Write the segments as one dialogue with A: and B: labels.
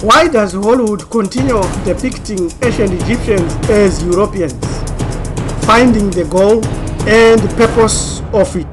A: Why does Hollywood continue depicting ancient Egyptians as Europeans, finding the goal and purpose of it?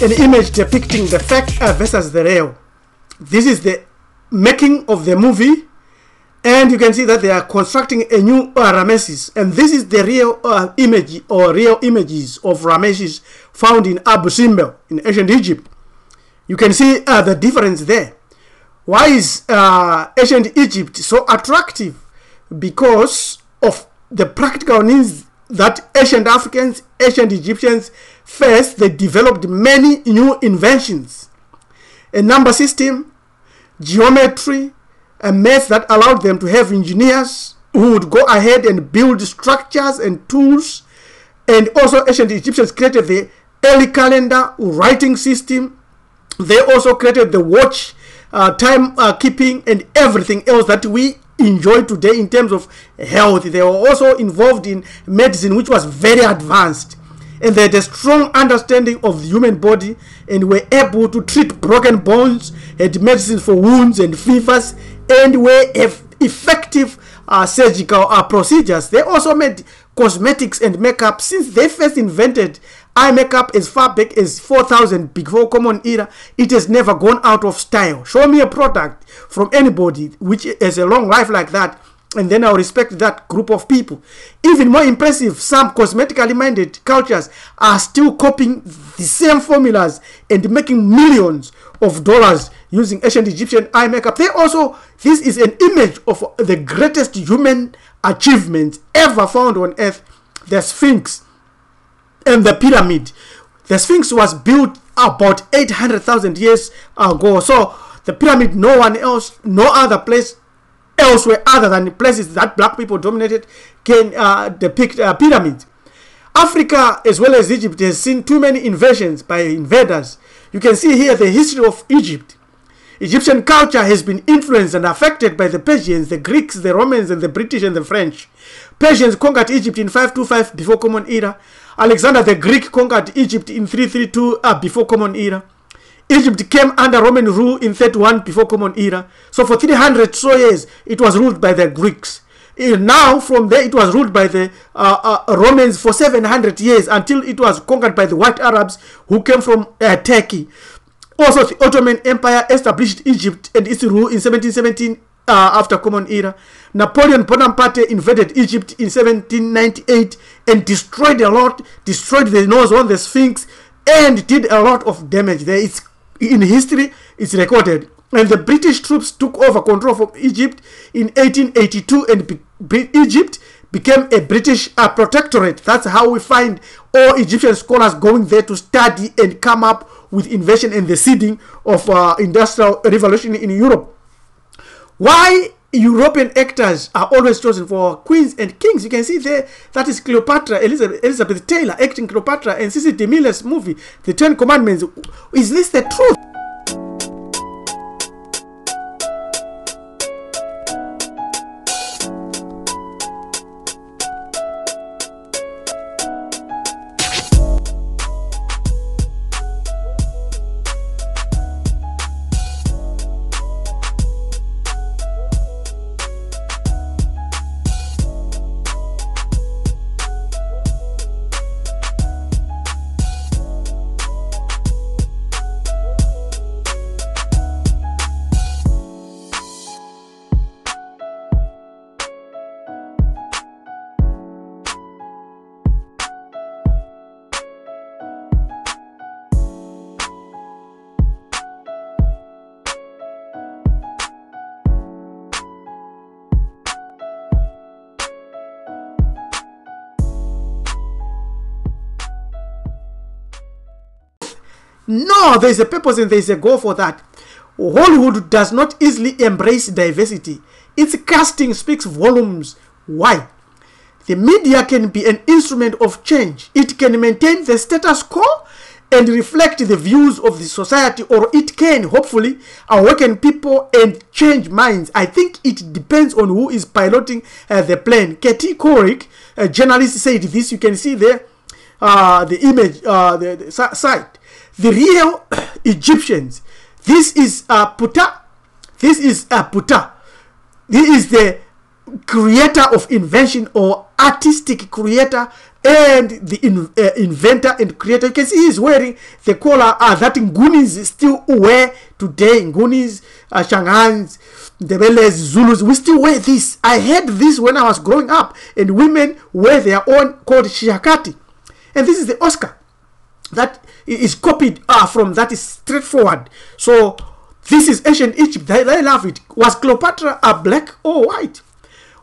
A: An image depicting the fact versus the real. This is the making of the movie, and you can see that they are constructing a new Ramesses, and this is the real image or real images of Ramesses found in Abu Simbel in ancient Egypt. You can see the difference there. Why is ancient Egypt so attractive? Because of the practical needs that ancient Africans, ancient Egyptians first, they developed many new inventions. A number system, geometry, a math that allowed them to have engineers who would go ahead and build structures and tools. And also ancient Egyptians created the early calendar, writing system. They also created the watch, time keeping, and everything else that we enjoy today in terms of health. They were also involved in medicine, which was very advanced, and they had a strong understanding of the human body and were able to treat broken bones, had medicine for wounds and fevers, and were effective surgical procedures. They also made cosmetics and makeup. Since they first invented eye makeup as far back as 4000 before Common Era, it has never gone out of style. Show me a product from anybody which has a long life like that, and then I'll respect that group of people. Even more impressive, some cosmetically minded cultures are still copying the same formulas and making millions of dollars using ancient Egyptian eye makeup. This is an image of the greatest human achievement ever found on earth, the Sphinx and the pyramid. The Sphinx was built about 800,000 years ago. So the pyramid, no one else, no other place elsewhere other than the places that black people dominated can depict pyramids. Africa, as well as Egypt, has seen too many invasions by invaders. You can see here the history of Egypt. Egyptian culture has been influenced and affected by the Persians, the Greeks, the Romans, and the British and the French. Persians conquered Egypt in 525 before Common Era. Alexander the Greek conquered Egypt in 332 before Common Era. Egypt came under Roman rule in 31 before Common Era. So for 300 so years, it was ruled by the Greeks. Now from there, it was ruled by the Romans for 700 years until it was conquered by the white Arabs who came from Turkey. Also, the Ottoman Empire established Egypt and its rule in 1717 after Common Era. Napoleon Bonaparte invaded Egypt in 1798 and destroyed a lot, destroyed the nose on the Sphinx, and did a lot of damage there. It's in history, it's recorded. And the British troops took over control from Egypt in 1882, and Egypt became a British protectorate. That's how we find all Egyptian scholars going there to study and come up with invention and the seeding of industrial revolution in Europe. Why European actors are always chosen for queens and kings? You can see there, that is Cleopatra, Elizabeth Taylor acting Cleopatra, and Cissy DeMille's movie, The Ten Commandments. Is this the truth? No, there is a purpose and there is a goal for that. Hollywood does not easily embrace diversity. Its casting speaks volumes. Why? The media can be an instrument of change. It can maintain the status quo and reflect the views of the society, or it can hopefully awaken people and change minds. I think it depends on who is piloting the plane. Katie Couric, a journalist, said this. You can see there the image, the site. The real Egyptians. This is Puta. This is Puta. This is the creator of invention, or artistic creator, and the inventor and creator. You can see he's wearing the collar that Ngunis still wear today. Ngunis, Shanghans, Debeles, Zulus, we still wear this. I had this when I was growing up, and women wear their own called Shiakati. And this is the Oscar that is copied from that, is straightforward. So this is ancient Egypt. I love it. Was Cleopatra black or white?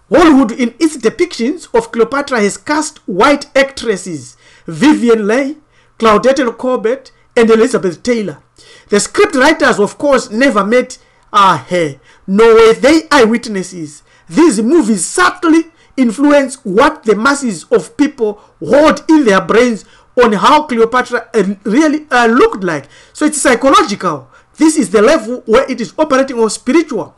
A: Hollywood, in its depictions of Cleopatra, has cast white actresses Vivian Leigh, Claudette Colbert, and Elizabeth Taylor. The script writers, of course, never met her, nor were they eyewitnesses. These movies subtly influence what the masses of people hold in their brains on how Cleopatra really looked like. So it's psychological. This is the level where it is operating on spiritual.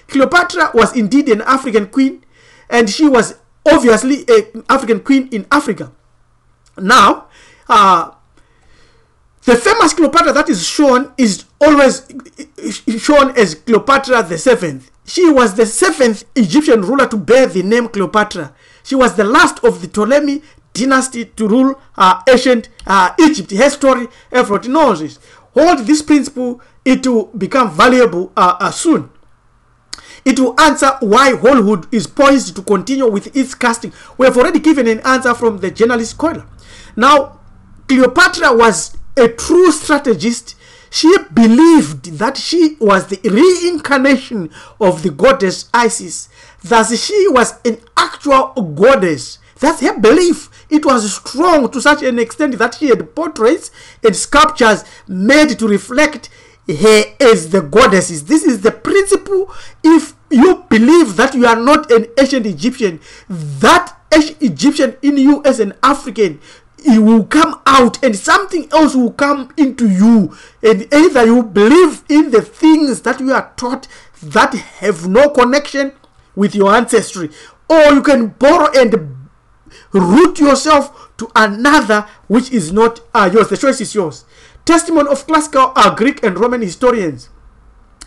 A: Cleopatra was indeed an African queen, and she was obviously an African queen in Africa. Now, the famous Cleopatra that is shown is always shown as Cleopatra the Seventh. She was the 7th Egyptian ruler to bear the name Cleopatra. She was the last of the Ptolemy dynasty to rule ancient Egypt. Her story, everybody knows this. Hold this principle, it will become valuable soon. It will answer why Hollywood is poised to continue with its casting. We have already given an answer from the journalist Coiler. Now, Cleopatra was a true strategist. She believed that she was the reincarnation of the goddess Isis. Thus, she was an actual goddess. That's her belief. It was strong to such an extent that she had portraits and sculptures made to reflect her as the goddesses. This is the principle. If you believe that you are not an ancient Egyptian, that ancient Egyptian in you as an African, it will come out and something else will come into you. And either you believe in the things that you are taught that have no connection with your ancestry, or you can borrow and root yourself to another which is not yours. The choice is yours. Testimony of classical Greek and Roman historians.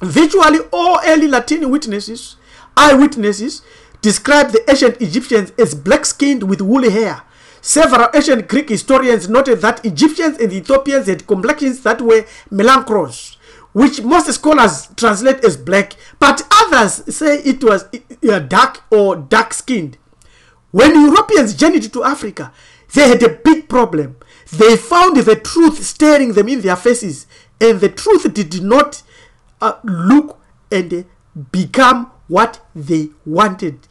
A: Virtually all early Latin eyewitnesses describe the ancient Egyptians as black-skinned with woolly hair. Several ancient Greek historians noted that Egyptians and Ethiopians had complexions that were melanchros, which most scholars translate as black, but others say it was dark or dark-skinned. When Europeans journeyed to Africa, they had a big problem. They found the truth staring them in their faces, and the truth did not look and become what they wanted.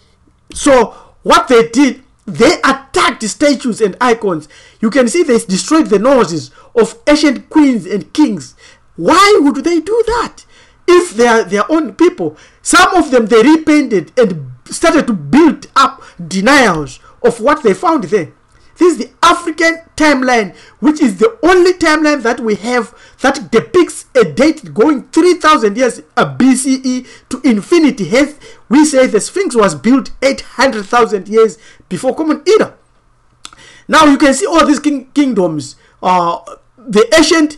A: So what they did, they attacked statues and icons. You can see they destroyed the noses of ancient queens and kings. Why would they do that? If they are their own people, some of them they repainted and started to build up denials of what they found there. This is the African timeline, which is the only timeline that we have that depicts a date going 3,000 years BCE to infinity. Hence, we say the Sphinx was built 800,000 years before Common Era. Now you can see all these kingdoms. The ancient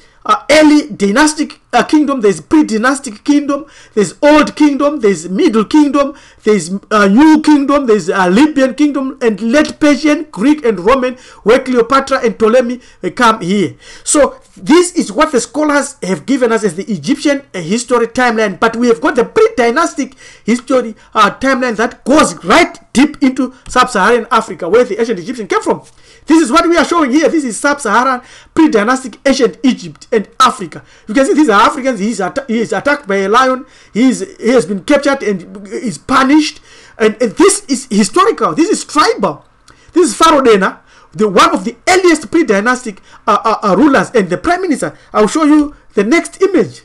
A: early dynastic kingdom, there's pre-dynastic kingdom, there's old kingdom, there's middle kingdom, there's new kingdom, there's Libyan kingdom, and late Persian, Greek, and Roman, where Cleopatra and Ptolemy come here. So this is what the scholars have given us as the Egyptian history timeline, but we have got the pre-dynastic history timeline that goes right deep into sub-Saharan Africa, where the ancient Egyptians came from. This is what we are showing here. This is sub-Saharan pre-dynastic ancient Egypt and Africa. You can see these are Africans. He is attacked by a lion. He has been captured and is punished. And this is historical. This is tribal. This is Pharaoh Dena. one of the earliest pre-dynastic rulers and the prime minister. I'll show you the next image.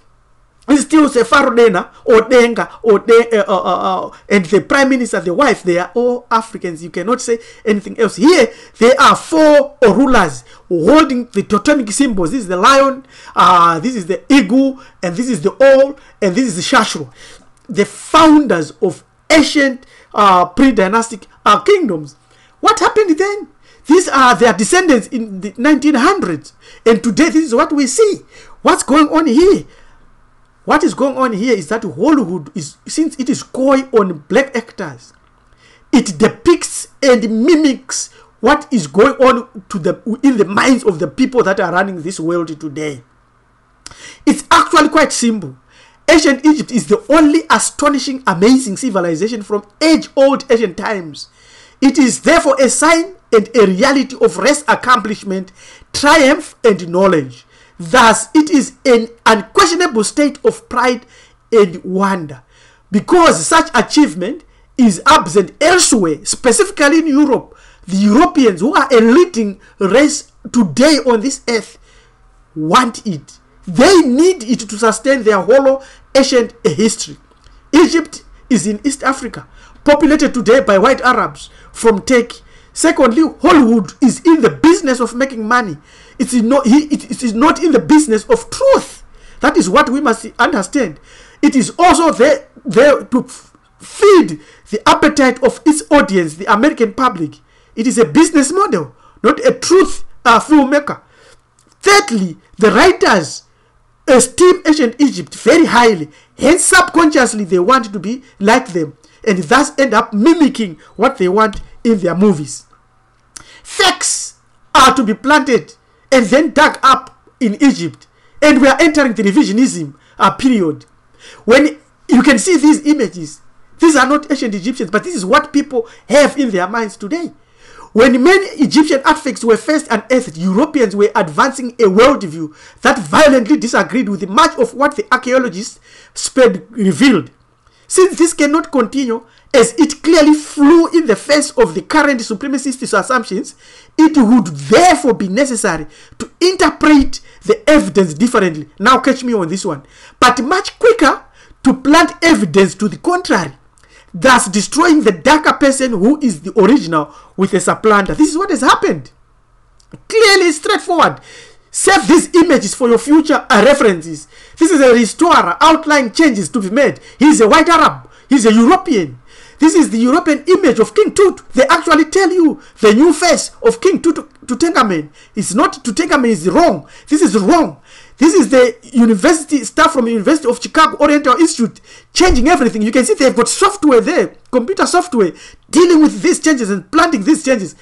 A: It's still Pharaoh Dena or Denga or and the prime minister, the wife. They are all Africans. You cannot say anything else. Here, there are 4 rulers holding the totemic symbols. This is the lion, this is the eagle, and this is the owl, and this is the shashro. The founders of ancient pre-dynastic kingdoms. What happened then? These are their descendants in the 1900s. And today, this is what we see. What's going on here? What is going on here is that Hollywood, since it is coy on black actors, it depicts and mimics what is going on in the minds of the people that are running this world today. It's actually quite simple. Ancient Egypt is the only astonishing, amazing civilization from age-old ancient times. It is therefore a sign and a reality of race accomplishment, triumph, and knowledge. Thus, it is an unquestionable state of pride and wonder, because such achievement is absent elsewhere, specifically in Europe. The Europeans, who are a leading race today on this earth, want it. They need it to sustain their hollow ancient history. Egypt is in East Africa, populated today by white Arabs from Turkey. Secondly, Hollywood is in the business of making money. It is not in the business of truth. That is what we must understand. It is also there to feed the appetite of its audience, the American public. It is a business model, not a truth filmmaker. Thirdly, the writers esteem ancient Egypt very highly. Hence, subconsciously, they want to be like them, and thus end up mimicking what they want in their movies. Facts are to be planted and then dug up in Egypt, and we are entering the revisionism period. When you can see these images, these are not ancient Egyptians, but this is what people have in their minds today. When many Egyptian artifacts were first unearthed, Europeans were advancing a worldview that violently disagreed with much of what the archaeologists revealed. Since this cannot continue, as it clearly flew in the face of the current supremacist assumptions, it would therefore be necessary to interpret the evidence differently. Now catch me on this one. But much quicker to plant evidence to the contrary, thus destroying the darker person who is the original with a supplanter. This is what has happened. Clearly, straightforward. Save these images for your future references. This is a restorer outlining changes to be made. He is a white Arab. He is a European. This is the European image of King Tut. They actually tell you the new face of King Tutankhamen. It's not Tutankhamen is wrong. This is wrong. This is the university staff from the University of Chicago Oriental Institute changing everything. You can see they've got software there, computer software, dealing with these changes and planting these changes.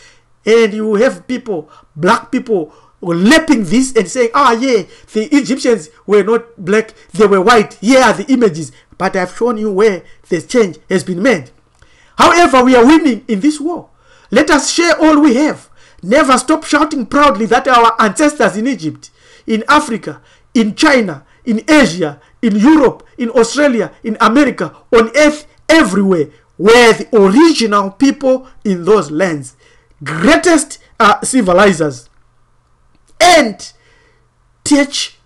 A: And you have people, black people, lapping this and saying, yeah, the Egyptians were not black, they were white. Here are the images. But I've shown you where the change has been made. However, we are winning in this war. Let us share all we have. Never stop shouting proudly that our ancestors in Egypt, in Africa, in China, in Asia, in Europe, in Australia, in America, on earth, everywhere, were the original people in those lands. Greatest civilizers. And teach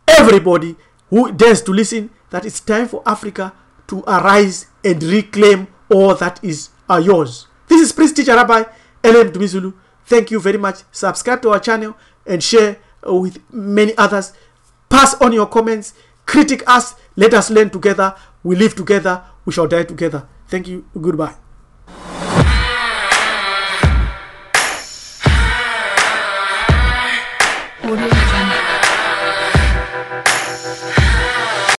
A: everybody who dares to listen that it's time for Africa to arise and reclaim all that is yours. This is Priest Teacher Rabbi Ellen Dumizulu. Thank you very much. Subscribe to our channel and share with many others. Pass on your comments. Critique us. Let us learn together. We live together. We shall die together. Thank you. Goodbye.
B: Audio